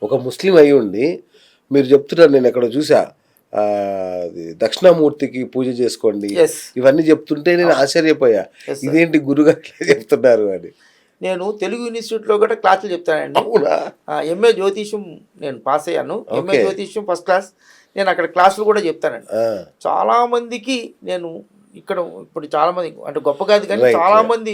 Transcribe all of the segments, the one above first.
ఒక ముస్లిం అయి ఉండి మీరు చెప్తున్నారు, నేను ఎక్కడ చూసా అది దక్షిణామూర్తికి పూజ చేసుకోండి ఎస్ ఇవన్నీ చెప్తుంటే నేను ఆశ్చర్యపోయా, ఎస్ సార్. ఇదేంటి గురుగారు ఇట్లా చెప్తున్నారు అని. నేను తెలుగు యూనివర్సిటీలో కూడా క్లాసులు చెప్తానండి. అవునా? ఎంఏ జ్యోతిష్యం నేను పాస్ అయ్యాను. MA okay. జ్యోతిష్యం ఫస్ట్ క్లాస్. నేను అక్కడ క్లాసులు కూడా చెప్తానండి. ఆ, చాలామందికి నేను ఇక్కడ ఇప్పుడు చాలామంది అంటే గొప్ప కాదు కానీ Right, చాలామంది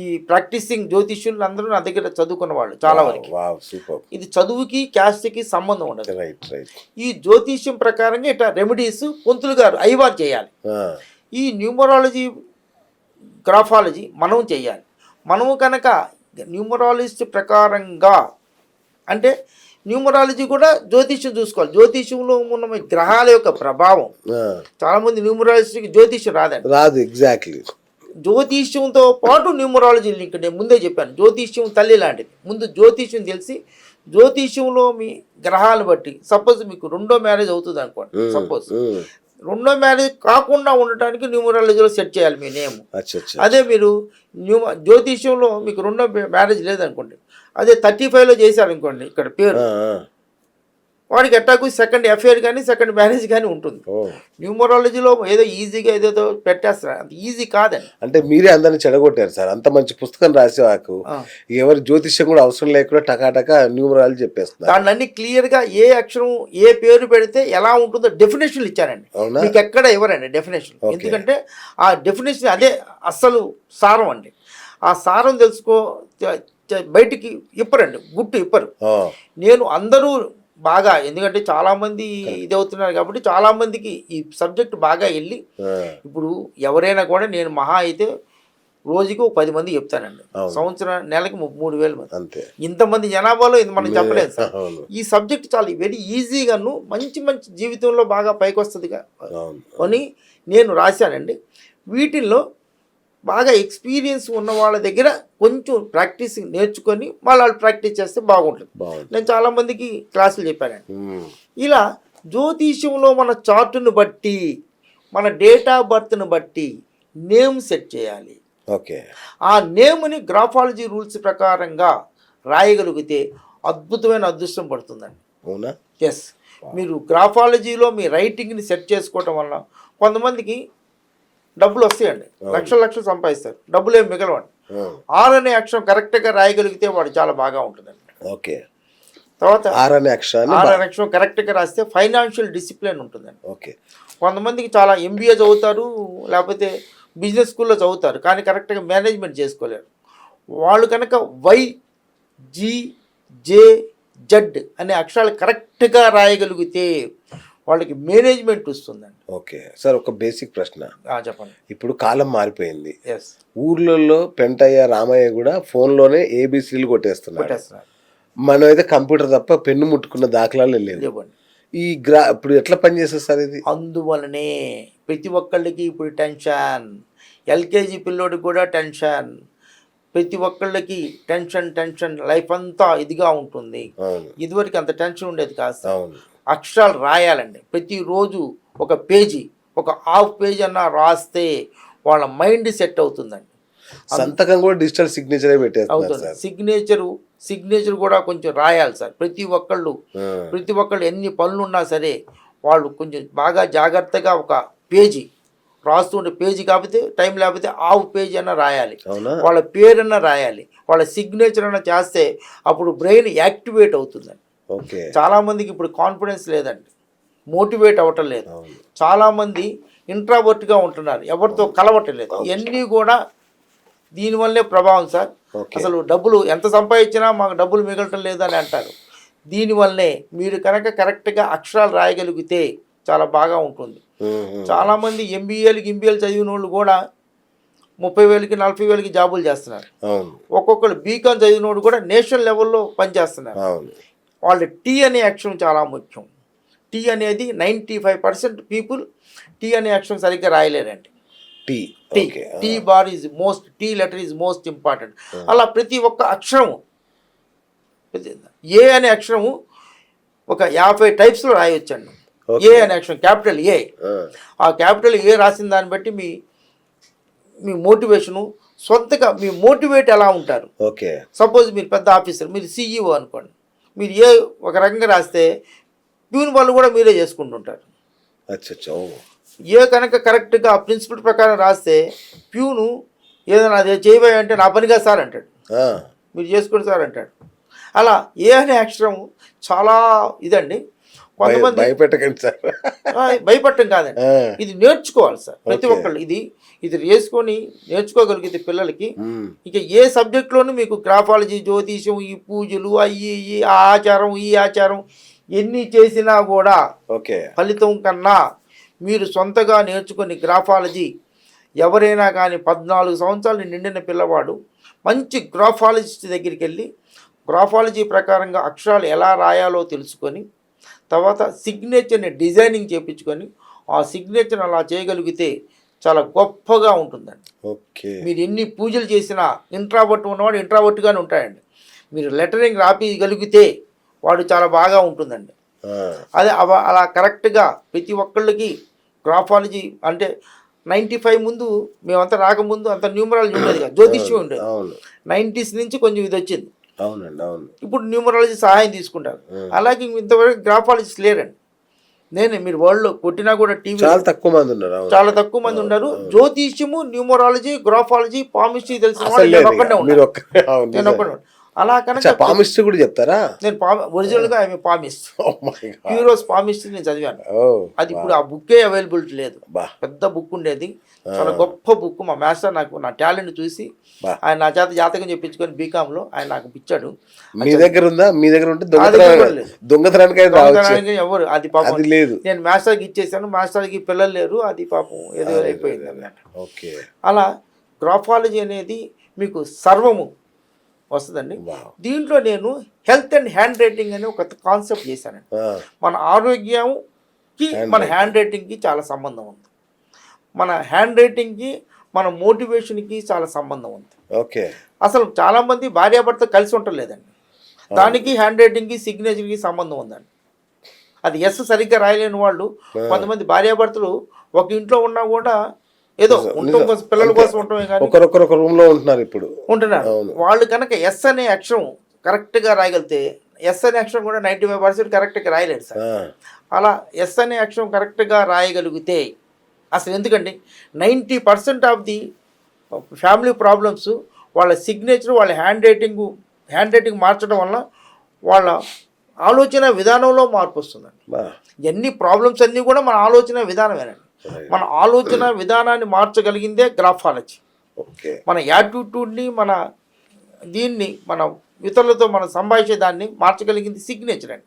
ఈ ప్రాక్టీసింగ్ జ్యోతిష్యులు అందరూ నా దగ్గర చదువుకున్న వాళ్ళు చాలా వరకు. Wow, super. ఇది చదువుకి క్యాస్ట్కి సంబంధం ఉండదు. Right right. ఈ జ్యోతిష్యం ప్రకారంగా ఇట్లా రెమెడీస్ పంతులు గారు అయ్యవారు చేయాలి. ఈ న్యూమరాలజీ గ్రాఫాలజీ మనం చేయాలి. మనము కనుక న్యూమరాలజిస్ట్ ప్రకారంగా అంటే న్యూమరాలజీ కూడా జ్యోతిష్యం చూసుకోవాలి. జ్యోతిష్యంలో ఉన్న గ్రహాల యొక్క ప్రభావం చాలామంది న్యూమరాలజిస్ట్కి జ్యోతిష్యం రాదండి. రాదు. ఎగ్జాక్ట్లీ. జ్యోతిష్యంతో పాటు న్యూమరాలజీ లింక్ నేను ముందే చెప్పాను. జ్యోతిష్యం తల్లి లాంటిది. ముందు జ్యోతిష్యం తెలిసి జ్యోతిష్యంలో మీ గ్రహాలను బట్టి సపోజ్ మీకు రెండో మ్యారేజ్ అవుతుంది అనుకోండి. సపోజ్ రెండో మ్యారేజ్ కాకుండా ఉండటానికి న్యూమరాలజీలో సెట్ చేయాలి మీ నేమ్. అదే మీరు జ్యోతిష్యంలో మీకు రెండో మ్యారేజ్ లేదనుకోండి, అదే 35లో చేశారనుకోండి, ఇక్కడ పేరు వాడికి ఎట్టాకు సెకండ్ అఫేర్ కానీ సెకండ్ మ్యారేజ్ కానీ ఉంటుంది. న్యూమరాలజీలో ఏదో ఈజీగా ఏదో పెట్టేస్తారు, అంత ఈజీ కాదండి. అంటే మీరే అందరిని చెడగొట్టారు సార్. అంత మంచి పుస్తకం రాసేవాకు ఎవరి జ్యోతిష్యం కూడా అవసరం లేకుండా టకాటకా న్యూమరాలజీ చెప్పేస్తున్నారు. దాన్ని అన్ని క్లియర్గా ఏ అక్షరం ఏ పేరు పెడితే ఎలా ఉంటుందో డెఫినేషన్లు ఇచ్చారండి. మీకు ఎక్కడ ఇవ్వరండి డెఫినేషన్. ఎందుకంటే ఆ డెఫినేషన్ అదే అస్సలు సారం అండి. ఆ సారం తెలుసుకో బయటికి ఇప్పరండి, గుట్టు ఇప్పరు. నేను అందరూ బాగా, ఎందుకంటే చాలామంది ఇది అవుతున్నారు కాబట్టి చాలామందికి ఈ సబ్జెక్ట్ బాగా వెళ్ళి ఇప్పుడు ఎవరైనా కూడా నేను మహా అయితే రోజుకి 10 మంది చెప్తానండి. సంవత్సరం నెలకి 3,000 మంది. ఇంతమంది జనాభాలో ఇది మనం చెప్పలేదు సార్. ఈ సబ్జెక్ట్ చాలా వెరీ ఈజీగాను మంచి మంచి జీవితంలో బాగా పైకి వస్తుందిగా అని నేను రాశానండి. వీటిల్లో బాగా ఎక్స్పీరియన్స్ ఉన్న వాళ్ళ దగ్గర కొంచెం ప్రాక్టీస్ నేర్చుకొని వాళ్ళు ప్రాక్టీస్ చేస్తే బాగుంటుంది. నేను చాలామందికి క్లాసులు చెప్పానండి. ఇలా జ్యోతిష్యంలో మన చార్టును బట్టి మన డేట్ ఆఫ్ బర్త్ను బట్టి నేమ్ సెట్ చేయాలి. ఓకే. ఆ నేమ్ని గ్రాఫాలజీ రూల్స్ ప్రకారంగా రాయగలిగితే అద్భుతమైన అదృష్టం పడుతుందండి. అవునా? ఎస్. మీరు గ్రాఫాలజీలో మీ రైటింగ్ని సెట్ చేసుకోవటం వల్ల కొంతమందికి డబ్బులు వస్తాయండి, లక్షలు సంపాదిస్తారు, డబ్బులు ఏమి మిగలవండి. 6 అనే అక్షరం కరెక్ట్గా రాయగలిగితే వాడు చాలా బాగా ఉంటుందండి. ఓకే. తర్వాత 6 అనే అక్షరం కరెక్ట్గా రాస్తే ఫైనాన్షియల్ డిసిప్లిన్ ఉంటుందండి. ఓకే. కొంతమందికి చాలా ఎంబీఏ చదువుతారు, లేకపోతే బిజినెస్ స్కూల్లో చదువుతారు, కానీ కరెక్ట్గా మేనేజ్మెంట్ చేసుకోలేరు. వాళ్ళు కనుక YGJZ అనే అక్షరాలు కరెక్ట్గా రాయగలిగితే వాళ్ళకి మేనేజ్మెంట్ వస్తుందండి. ఓకే సార్, ఒక బేసిక్ ప్రశ్న. చెప్పండి. ఇప్పుడు కాలం మారిపోయింది. ఎస్. ఊర్లలో పెంటయ్య రామయ్య కూడా ఫోన్లోనే ఏబిసిలు కొట్టేస్తున్నారు. మనం అయితే కంప్యూటర్ తప్ప పెన్ను ముట్టుకున్న దాఖలాలు లేవు. ఈ ఇప్పుడు ఎట్లా పనిచేస్తుంది సార్ ఇది? అందువలనే ప్రతి ఒక్కళ్ళకి ఇప్పుడు టెన్షన్. ఎల్కేజీ పిల్లోడికి కూడా టెన్షన్. ప్రతి ఒక్కళ్ళకి టెన్షన్ లైఫ్ అంతా ఇదిగా ఉంటుంది. ఇదివరకు అంత టెన్షన్ ఉండేది కాదు సార్. అక్షరాలు రాయాలండి. ప్రతిరోజు ఒక పేజీ, ఒక హాఫ్ పేజీ అన్నా రాస్తే వాళ్ళ మైండ్ సెట్ అవుతుందండి. సంతకం కూడా డిజిటల్ సిగ్నేచరే అవుతుంది. సిగ్నేచర్ కూడా కొంచెం రాయాలి సార్. ప్రతి ఒక్కళ్ళు ఎన్ని పనులు ఉన్నా సరే వాళ్ళు కొంచెం బాగా జాగ్రత్తగా ఒక పేజీ రాస్తుండే, పేజీ కాకపోతే టైం లేకపోతే హాఫ్ పేజీ అన్నా రాయాలి, వాళ్ళ పేరన్నా రాయాలి, వాళ్ళ సిగ్నేచర్ అన్నా చేస్తే అప్పుడు బ్రెయిన్ యాక్టివేట్ అవుతుందండి. చాలామందికి ఇప్పుడు కాన్ఫిడెన్స్ లేదండి, మోటివేట్ అవ్వటం లేదు. చాలామంది ఇంట్రావర్ట్గా ఉంటున్నారు, ఎవరితో కలవటం. ఇవన్నీ కూడా దీనివల్లే ప్రభావం సార్. అసలు డబ్బులు ఎంత సంపాదించినా మాకు డబ్బులు మిగలటం లేదని అంటారు. దీనివల్లనే మీరు కనుక కరెక్ట్గా అక్షరాలు రాయగలిగితే చాలా బాగా ఉంటుంది. చాలామంది ఎంబీఏలు చదివిన వాళ్ళు కూడా 30,000కి 40,000కి జాబులు చేస్తున్నారు. ఒక్కొక్కరు బీకాం చదివిన వాడు కూడా నేషనల్ లెవెల్లో పనిచేస్తున్నారు. వాళ్ళ టీ అనే అక్షరం చాలా ముఖ్యం. టీ అనేది 95% పీపుల్ టీ అనే అక్షరం సరిగ్గా రాయలేరండి. T bar is most, T letter is most important. అలా ప్రతి ఒక్క అక్షరము, ఏ అనే అక్షరము ఒక 50 టైప్స్లో రాయొచ్చండి. ఏ అనే అక్షరం క్యాపిటల్ ఏ, ఆ క్యాపిటల్ ఏ రాసిన దాన్ని బట్టి మీ మోటివేషను సొంతగా మీ మోటివేట్ ఎలా ఉంటారు. ఓకే. సపోజ్ మీరు పెద్ద ఆఫీసర్, మీరు CEO అనుకోండి, మీరు ఏ ఒక రకంగా రాస్తే ప్యూన్ వాళ్ళు కూడా మీరే చేసుకుంటుంటారు. అచ్చా. ఓ. ఏ కనుక కరెక్ట్గా ప్రిన్సిపల్ ప్రకారం రాస్తే ప్యూను ఏదైనా అదే చేయబోయే అంటే నా పనిగా సార్ అంటాడు, మీరు చేసుకోండి సార్ అంటాడు. అలా ఏ అనే అక్షరం చాలా ఇదండి. కొంతమంది భయపెట్టకండి సార్. భయపడటం కాదండి, ఇది నేర్చుకోవాలి సార్ ప్రతి ఒక్కళ్ళు. ఇది వేసుకొని నేర్చుకోగలిగితే పిల్లలకి ఇక ఏ సబ్జెక్ట్లోనూ మీకు గ్రాఫాలజీ, జ్యోతిషం, ఈ పూజలు, ఈ ఆచారం, ఈ ఆచారం ఎన్ని చేసినా కూడా ఫలితం కన్నా మీరు సొంతగా నేర్చుకొని గ్రాఫాలజీ ఎవరైనా కానీ 14 సంవత్సరాలు నిండిన పిల్లవాడు మంచి గ్రాఫాలజిస్ట్ దగ్గరికి వెళ్ళి గ్రాఫాలజీ ప్రకారంగా అక్షరాలు ఎలా రాయాలో తెలుసుకొని తర్వాత సిగ్నేచర్ని డిజైనింగ్ చేయించుకొని ఆ సిగ్నేచర్ అలా చేయగలిగితే చాలా గొప్పగా ఉంటుందండి. మీరు ఎన్ని పూజలు చేసినా ఇంట్రావర్ట్ ఉన్నవాడు ఇంట్రావర్ట్గానే ఉంటాయండి. మీరు లెటరింగ్ రాపిగలిగితే వాడు చాలా బాగా ఉంటుందండి. అదే అలా కరెక్ట్గా ప్రతి ఒక్కళ్ళకి గ్రాఫాలజీ అంటే 95 ముందు మేమంతా రాకముందు అంత న్యూమరాలజీ ఉండేది కదా, జ్యోతిష్యం ఉండేది. 90s నుంచి కొంచెం ఇది వచ్చింది. ఇప్పుడు న్యూమరాలజీ సహాయం తీసుకుంటారు. అలాగే ఇంతవరకు గ్రాఫాలజిస్ట్ లేరండి. మీరు వరల్డ్లో కొట్టినా కూడా టీవీ చాలా తక్కువ మంది ఉన్నారు. జ్యోతిష్యము, న్యూమరాలజీ, గ్రాఫాలజీ, పామిస్ట్రీ తెలిసిన వాళ్ళు నేను ఒక్కడే. అలా కనుక పామిస్ట్రీ కూడా చెప్తారా? నేను ఒరిజినల్గా ఐఎమ్ పామిస్ట్, ప్యూరోస్ పామిస్ట్రీ నేను చదివాను. అది ఇప్పుడు ఆ బుక్కే అవైలబిలిటీ లేదు. పెద్ద బుక్ ఉండేది, చాలా గొప్ప బుక్. మా మాస్టర్ నాకు నా టాలెంట్ చూసి ఆయన నా చేత జాతకం చెప్పించుకొని బీకామ్లో ఆయన నాకు ఇచ్చాడు. మీ దగ్గర ఉందా? మీ దగ్గర ఉంటే దొంగతనానికి ఎవరు అది పాపం లేదు. నేను మాస్టర్కి ఇచ్చేసాను, మాస్టర్కి పిల్లలు లేరు, అది పాపం ఏదో అయిపోయింది అన్నట్టు. అలా గ్రాఫాలజీ అనేది మీకు సర్వము వస్తుందండి. దీంట్లో నేను హెల్త్ అండ్ హ్యాండ్ రైటింగ్ అనే ఒక కాన్సెప్ట్ చేశానండి. మన ఆరోగ్యంకి మన హ్యాండ్ రైటింగ్కి చాలా సంబంధం ఉంది. మన హ్యాండ్ రైటింగ్కి మన మోటివేషన్కి చాలా సంబంధం ఉంది. అసలు చాలామంది భార్యాభర్త కలిసి ఉండలేదండి, దానికి హ్యాండ్ రైటింగ్కి సిగ్నేచర్కి సంబంధం ఉందండి. అది ఎస్ సరిగ్గా రాయలేని వాళ్ళు కొంతమంది భార్యాభర్తలు ఒక ఇంట్లో ఉన్నా కూడా ఏదో ఉండటం కోసం, పిల్లల కోసం ఉండటమే కానీ ఒకరొకరు రూమ్ లో ఉంటున్నారు ఇప్పుడు ఉంటున్నారు. వాళ్ళు కనుక ఎస్ అనే అక్షరం కరెక్ట్గా రాయగలిగితే, ఎస్ అనే అక్షరం కూడా 95% కరెక్ట్గా రాయలేడు సార్. అలా ఎస్ అనే అక్షరం కరెక్ట్గా రాయగలిగితే అసలు ఎందుకండి 90% ఆఫ్ ది ఫ్యామిలీ ప్రాబ్లమ్స్ వాళ్ళ సిగ్నేచర్, వాళ్ళ హ్యాండ్ రైటింగ్ మార్చడం వల్ల వాళ్ళ ఆలోచన విధానంలో మార్పు వస్తుందండి. ఎన్ని ప్రాబ్లమ్స్ అన్నీ కూడా మన ఆలోచన విధానమేనండి. మన ఆలోచన విధానాన్ని మార్చగలిగిందే గ్రాఫాలజీ. మన యాటిట్యూడ్ని, మన దీన్ని, మన ఇతరులతో మన సంభాషించే దాన్ని మార్చగలిగింది సిగ్నేచర్ అండి.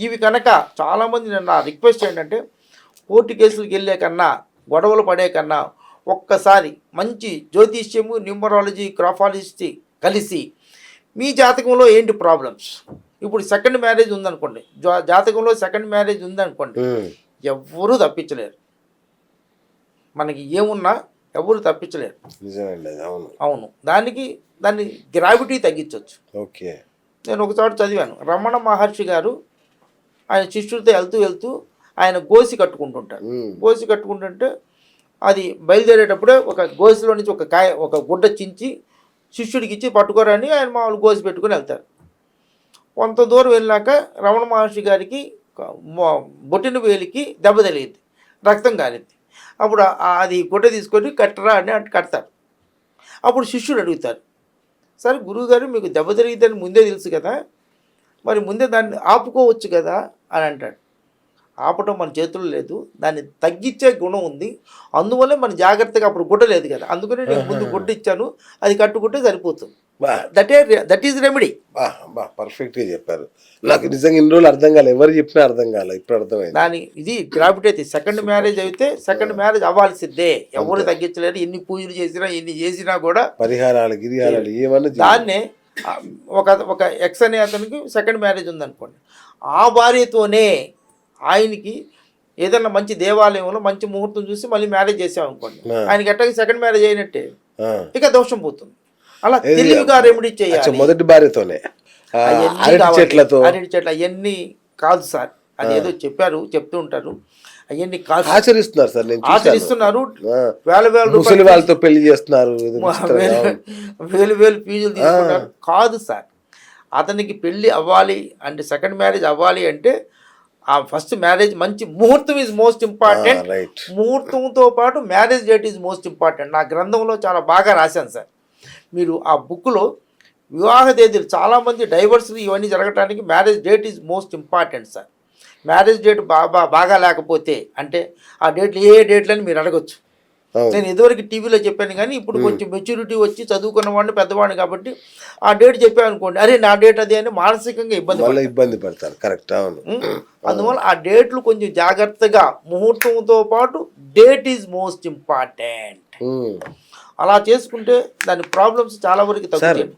ఇవి కనుక చాలామంది నా రిక్వెస్ట్ ఏంటంటే కోర్టు కేసులకు వెళ్ళే కన్నా, గొడవలు పడే కన్నా ఒక్కసారి మంచి జ్యోతిష్యము, న్యూమరాలజీ, గ్రాఫాలజిస్ట్ కలిసి మీ జాతకంలో ఏంటి ప్రాబ్లమ్స్, ఇప్పుడు సెకండ్ మ్యారేజ్ ఉందనుకోండి, జాతకంలో సెకండ్ మ్యారేజ్ ఉందనుకోండి, ఎవ్వరూ తప్పించలేరు. మనకి ఏమున్నా ఎవరు తప్పించలేరు. అవును, దాన్ని గ్రావిటీ తగ్గించవచ్చు. నేను ఒకసారి చదివాను, రమణ మహర్షి గారు ఆయన శిష్యుడితో వెళ్తూ ఆయన గోసి కట్టుకుంటుంటాడు. గోసి కట్టుకుంటుంటే అది బయలుదేరేటప్పుడే ఒక గోసిలో నుంచి ఒక గుడ్డ చించి శిష్యుడికి ఇచ్చి పట్టుకోరని ఆయన మామూలు గోసి పెట్టుకుని వెళ్తారు. కొంత దూరం వెళ్ళాక రమణ మహర్షి గారికి బొట్టిన వేలికి దెబ్బ తగిలింది, రక్తం కాలింది. అప్పుడు అది గుడ్డ తీసుకొని కట్టరా అని కడతారు. అప్పుడు శిష్యుడు అడుగుతారు, సరే గురువుగారు మీకు దెబ్బ తగిలిందని ముందే తెలుసు కదా, మరి ముందే దాన్ని ఆపుకోవచ్చు కదా అని అంటాడు. ఆపటం మన చేతుల్లో లేదు, దాన్ని తగ్గించే గుణం ఉంది, అందువల్ల మన జాగ్రత్తగా అప్పుడు గుడ్డ లేదు కదా, అందుకని నేను ముందు గుడ్డ ఇచ్చాను, అది కట్టుకుంటే సరిపోతుంది. That is remedy. పర్ఫెక్ట్గా చెప్పారు. నాకు నిజంగా ఇన్ని రోజులు అర్థం కాలేదు, ఎవరు చెప్పినా అర్థం కాలేదు, ఇప్పుడు అర్థమైంది. దాని ఇది గ్రావిటీ అయితే సెకండ్ మ్యారేజ్ అయితే సెకండ్ మ్యారేజ్ అవ్వాల్సిందే, ఎవరు తగ్గించలేరు. ఎన్ని పూజలు చేసినా ఎన్ని చేసినా కూడా పరిహారాలు గిరిహారాలు ఏమన్నా దాన్నే ఒక ఎక్స్ అనే అతనికి సెకండ్ మ్యారేజ్ ఉందనుకోండి, ఆ భార్యతోనే ఆయనకి ఏదన్నా మంచి దేవాలయంలో మంచి ముహూర్తం చూసి మళ్ళీ మ్యారేజ్ చేసామనుకోండి, ఆయనకి ఎట్టకి సెకండ్ మ్యారేజ్ అయినట్టే, ఇక దోషం పోతుంది. అలా తెలివిగా రెమెడీ చేయాలి. మొదటి భార్యతోనే అరటి చెట్లు అవన్నీ కాదు సార్, అది ఏదో చెప్తూ ఉంటారు, అవన్నీ కాదు. ఆచరిస్తున్నారు సార్, ఆచరిస్తున్నారు. ముసలి వాళ్ళతో పెళ్లి చేస్తున్నారు, వేలు ఫీజులు తీసుకుంటారు. కాదు సార్, అతనికి పెళ్ళి అవ్వాలి అంటే సెకండ్ మ్యారేజ్ అవ్వాలి అంటే ఆ ఫస్ట్ మ్యారేజ్ మంచి ముహూర్తం ఈజ్ మోస్ట్ ఇంపార్టెంట్. రైట్. ముహూర్తంతో పాటు marriage date is most important. నా గ్రంథంలో చాలా బాగా రాశాను సార్. మీరు ఆ బుక్లో వివాహ తేదీలు చాలామంది డైవర్స్లు ఇవన్నీ జరగడానికి marriage date is most important sir. Marriage date బాగా లేకపోతే అంటే ఆ డేట్లు ఏ డేట్లని మీరు అడగొచ్చు. నేను ఇదివరకు టీవీలో చెప్పాను కానీ ఇప్పుడు కొంచెం మెచ్యూరిటీ వచ్చి చదువుకున్న వాడిని పెద్దవాడిని కాబట్టి ఆ డేట్ చెప్పాను అనుకోండి, అరే నా డేట్ అదే అని మానసికంగా ఇబ్బంది పడతారు. కరెక్ట్. అవును. అందువల్ల ఆ డేట్లు కొంచెం జాగ్రత్తగా ముహూర్తంతో పాటు డేట్ ఈజ్ మోస్ట్ ఇంపార్టెంట్. అలా చేసుకుంటే దాని ప్రాబ్లమ్స్ చాలా వరకు తగ్గుతాయి.